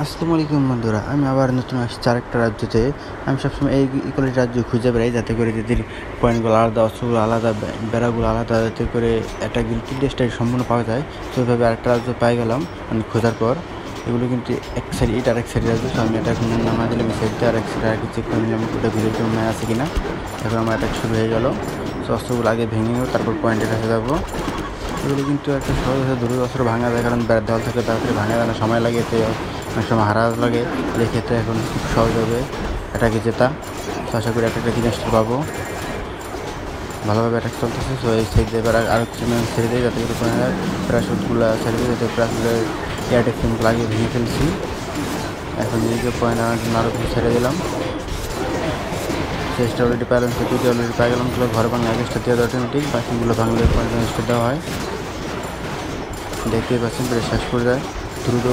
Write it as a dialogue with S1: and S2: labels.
S1: আসসালামু আলাইকুম বন্ধুরা, আমি আবার নতুন আসছি আরেকটা রাজ্যতে। আমি সবসময় এই ইকোলজি রাজ্য খুঁজে বেড়াই, যাতে করে তাদের পয়েন্টগুলো আলাদা, অস্ত্রগুলো আলাদা, বেড়াগুলো আলাদা, যাতে করে একটা গিলটি টেস্টটা সম্পূর্ণ পাওয়া যায়। তো ওইভাবে আরেকটা রাজ্য পাই গেলাম মানে খোঁজার পর। এগুলো কিন্তু এক সাইড, এটা আরেক সাইড রাজ্য। তো আমি এটা এখন নামা দিলাম এই সাইডটা, আরেক সাইড আর কি চেক করে নিলাম ওটা ভিডিও কোনো ম্যাচ আছে কিনা। এখন আমার অ্যাটাক শুরু হয়ে গেল। তো অস্ত্রগুলো আগে ভেঙে নেব, তারপর পয়েন্টের কাছে যাবো। এগুলো কিন্তু একটা সহজে দ্রুত অস্ত্র ভাঙা যায়, কারণ দেওয়াল থেকে তাড়াতাড়ি ভাঙা যায় না, সময় লাগে, তো অনেক সময় হারা লাগে। এক্ষেত্রে এখন খুব সহজ হবে এটাকে জেতা। তো আশা করি একটা জিনিস পাবো। ভালোভাবে অ্যাটাক চলতেছে। তো এই সাইড এবার আরও কিছু ম্যাচ ছেড়ে দেয়, যাতে করে প্যারাশুটগুলো ছেড়ে দেয়, যাতে প্যারাশুটের এয়ার টেকনিকগুলো আগে ভেঙে ফেলছি। এখন এদিকে পয়েন্ট আনার জন্য আরও কিছু ছেড়ে দিলাম। চেষ্টা অলরেডি প্যালেন্স দুটি অলরেডি পাই গেলাম। ঘরে ভাঙলে আগেস্টটা দেওয়া অটোমেটিক, বাকিগুলো ভাঙলে পয়েন্ট দেওয়া হয়। দেখতেই পাচ্ছেন প্রায় শেষ করে যায় দ্রুত।